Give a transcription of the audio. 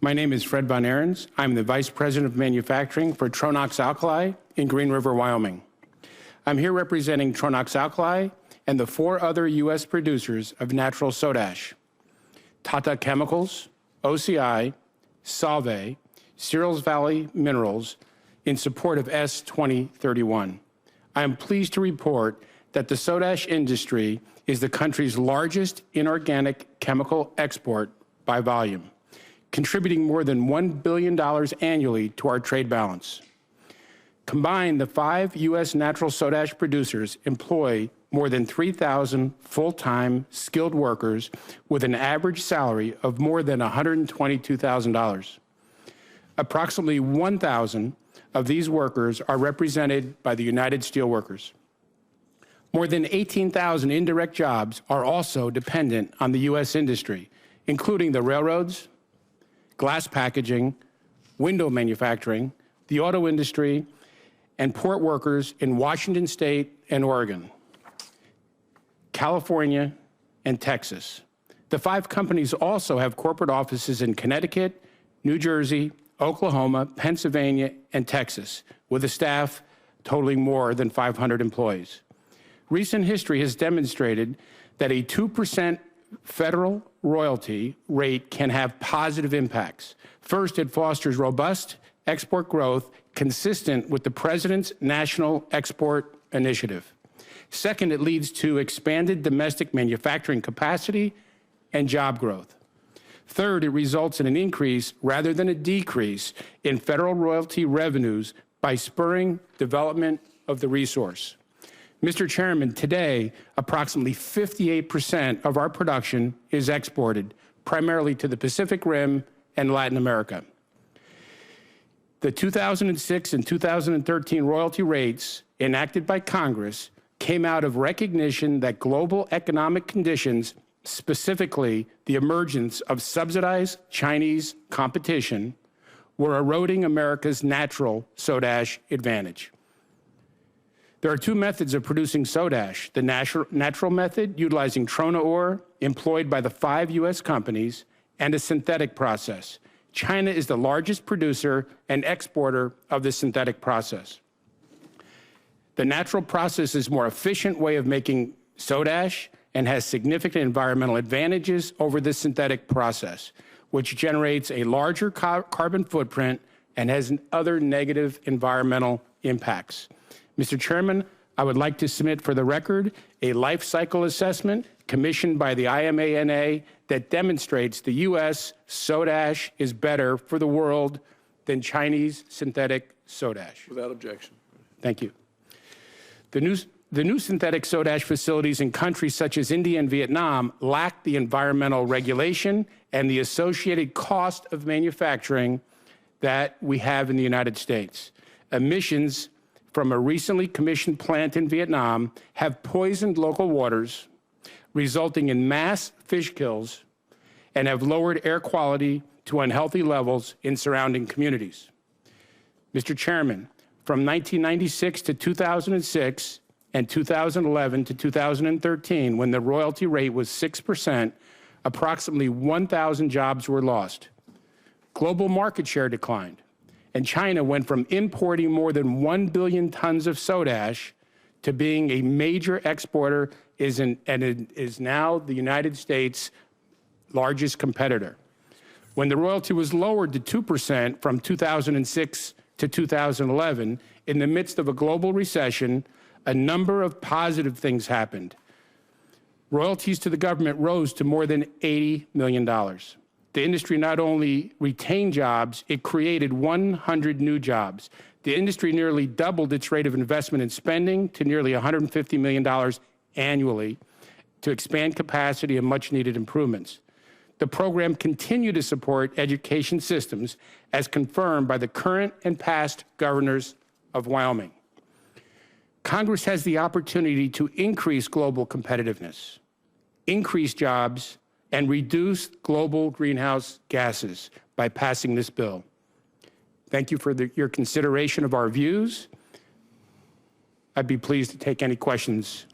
My name is Fred Von Ahrens. I'm the Vice President of Manufacturing for Tronox Alkali in Green River, Wyoming. I'm here representing Tronox Alkali and the 4 other U.S. producers of natural soda ash: Tata Chemicals, OCI, Solvay, Searles Valley Minerals, in support of S-2031. I am pleased to report that the soda ash industry is the country's largest inorganic chemical export by volume, contributing more than $1 billion annually to our trade balance. Combined, the 5 U.S. natural soda ash producers employ more than 3,000 full-time skilled workers with an average salary of more than $122,000. Approximately 1,000 of these workers are represented by the United Steelworkers. More than 18,000 indirect jobs are also dependent on the U.S. industry, including the railroads, glass packaging, window manufacturing, the auto industry, and port workers in Washington State and Oregon, California, and Texas. The 5 companies also have corporate offices in Connecticut, New Jersey, Oklahoma, Pennsylvania, and Texas, with a staff totaling more than 500 employees. Recent history has demonstrated that a 2% federal royalty rate can have positive impacts. First, it fosters robust export growth consistent with the President's National Export Initiative. Second, it leads to expanded domestic manufacturing capacity and job growth. Third, it results in an increase rather than a decrease in federal royalty revenues by spurring development of the resource. Mr. Chairman, today, approximately 58% of our production is exported, primarily to the Pacific Rim and Latin America. The 2006 and 2013 royalty rates enacted by Congress came out of recognition that global economic conditions, specifically the emergence of subsidized Chinese competition, were eroding America's natural soda ash advantage. There are 2 methods of producing soda ash: the natural method, utilizing trona ore employed by the 5 U.S. companies, and a synthetic process. China is the largest producer and exporter of the synthetic process. The natural process is a more efficient way of making soda ash and has significant environmental advantages over the synthetic process, which generates a larger carbon footprint and has other negative environmental impacts. Mr. Chairman, I would like to submit for the record a life cycle assessment commissioned by the IMANA that demonstrates the U.S. soda ash is better for the world than Chinese synthetic soda ash. Without objection. Thank you. The new synthetic soda ash facilities in countries such as India and Vietnam lack the environmental regulation and the associated cost of manufacturing that we have in the United States. Emissions from a recently commissioned plant in Vietnam have poisoned local waters, resulting in mass fish kills, and have lowered air quality to unhealthy levels in surrounding communities. Mr. Chairman, from 1996 to 2006 and 2011 to 2013, when the royalty rate was 6%, approximately 1,000 jobs were lost. Global market share declined, and China went from importing more than 1 billion tons of soda ash to being a major exporter and it is now the United States' largest competitor. When the royalty was lowered to 2% from 2006 to 2011, in the midst of a global recession, a number of positive things happened. Royalties to the government rose to more than $80 million. The industry not only retained jobs, it created 100 new jobs. The industry nearly doubled its rate of investment in spending to nearly $150 million annually to expand capacity and much-needed improvements. The program continued to support education systems as confirmed by the current and past governors of Wyoming. Congress has the opportunity to increase global competitiveness, increase jobs, and reduce global greenhouse gases by passing this bill. Thank you for your consideration of our views. I'd be pleased to take any questions.